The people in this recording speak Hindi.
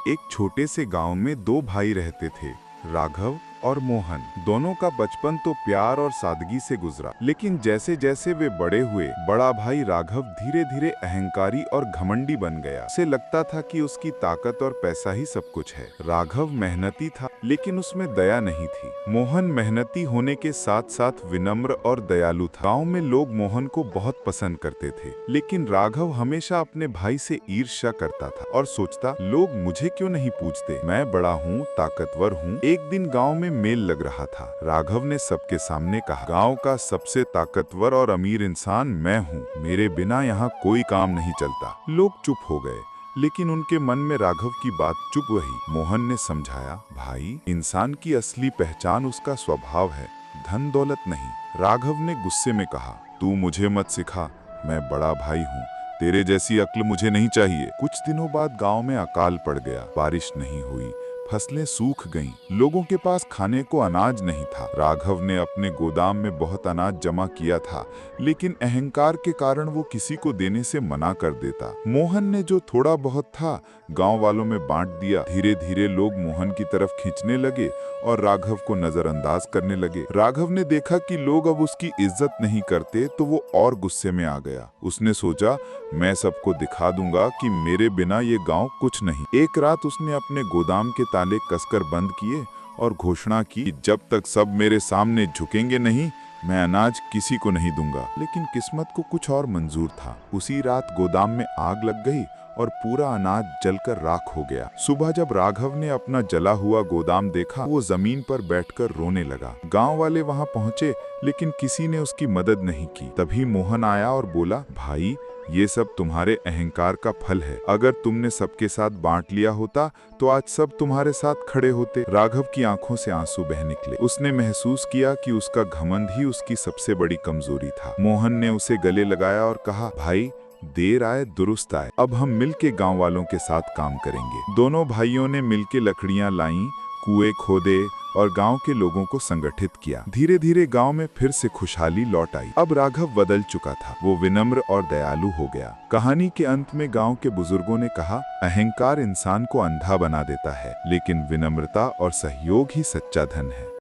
एक छोटे से गांव में दो भाई रहते थे, राघव और मोहन। दोनों का बचपन तो प्यार और सादगी से गुजरा, लेकिन जैसे जैसे वे बड़े हुए, बड़ा भाई राघव धीरे धीरे अहंकारी और घमंडी बन गया। उसे लगता था कि उसकी ताकत और पैसा ही सब कुछ है। राघव मेहनती था, लेकिन उसमें दया नहीं थी। मोहन मेहनती होने के साथ साथ विनम्र और दयालु था। गांव में लोग मोहन को बहुत पसंद करते थे, लेकिन राघव हमेशा अपने भाई से ईर्ष्या करता था और सोचता, लोग मुझे क्यों नहीं पूछते, मैं बड़ा हूँ, ताकतवर हूँ। एक दिन गांव में मेल लग रहा था। राघव ने सबके सामने कहा, गांव का सबसे ताकतवर और अमीर इंसान मैं हूँ, मेरे बिना यहाँ कोई काम नहीं चलता। लोग चुप हो गए, लेकिन उनके मन में राघव की बात चुप रही। मोहन ने समझाया, भाई, इंसान की असली पहचान उसका स्वभाव है, धन दौलत नहीं। राघव ने गुस्से में कहा, तू मुझे मत सिखा, मैं बड़ा भाई हूँ, तेरे जैसी अक्ल मुझे नहीं चाहिए। कुछ दिनों बाद गांव में अकाल पड़ गया, बारिश नहीं हुई, फसलें सूख गईं, लोगों के पास खाने को अनाज नहीं था। राघव ने अपने गोदाम में बहुत अनाज जमा किया था, लेकिन अहंकार के कारण वो किसी को देने से मना कर देता। मोहन ने जो थोड़ा बहुत था गांव वालों में बांट दिया। धीरे धीरे लोग मोहन की तरफ खींचने लगे और राघव को नजरअंदाज करने लगे। राघव ने देखा कि लोग अब उसकी इज्जत नहीं करते, तो वो और गुस्से में आ गया। उसने सोचा, मैं सबको दिखा दूंगा कि मेरे बिना ये गांव कुछ नहीं। एक रात उसने अपने गोदाम के ताले कसकर बंद किए और घोषणा की, जब तक सब मेरे सामने झुकेंगे नहीं, मैं अनाज किसी को नहीं दूंगा। लेकिन किस्मत को कुछ और मंजूर था। उसी रात गोदाम में आग लग गई और पूरा अनाज जलकर राख हो गया। सुबह जब राघव ने अपना जला हुआ गोदाम देखा, वो जमीन पर बैठकर रोने लगा। गांव वाले वहां पहुंचे, लेकिन किसी ने उसकी मदद नहीं की। तभी मोहन आया और बोला, भाई, ये सब तुम्हारे अहंकार का फल है। अगर तुमने सबके साथ बांट लिया होता तो आज सब तुम्हारे साथ खड़े होते। राघव की आंखों से आंसू बह निकले। उसने महसूस किया कि उसका घमंड ही उसकी सबसे बड़ी कमजोरी था। मोहन ने उसे गले लगाया और कहा, भाई, देर आए दुरुस्त आए, अब हम मिलके गांव वालों के साथ काम करेंगे। दोनों भाइयों ने मिलके लकड़ियां लाईं, कुएं खोदे और गांव के लोगों को संगठित किया। धीरे धीरे गांव में फिर से खुशहाली लौट आई। अब राघव बदल चुका था, वो विनम्र और दयालु हो गया। कहानी के अंत में गांव के बुजुर्गों ने कहा, अहंकार इंसान को अंधा बना देता है, लेकिन विनम्रता और सहयोग ही सच्चा धन है।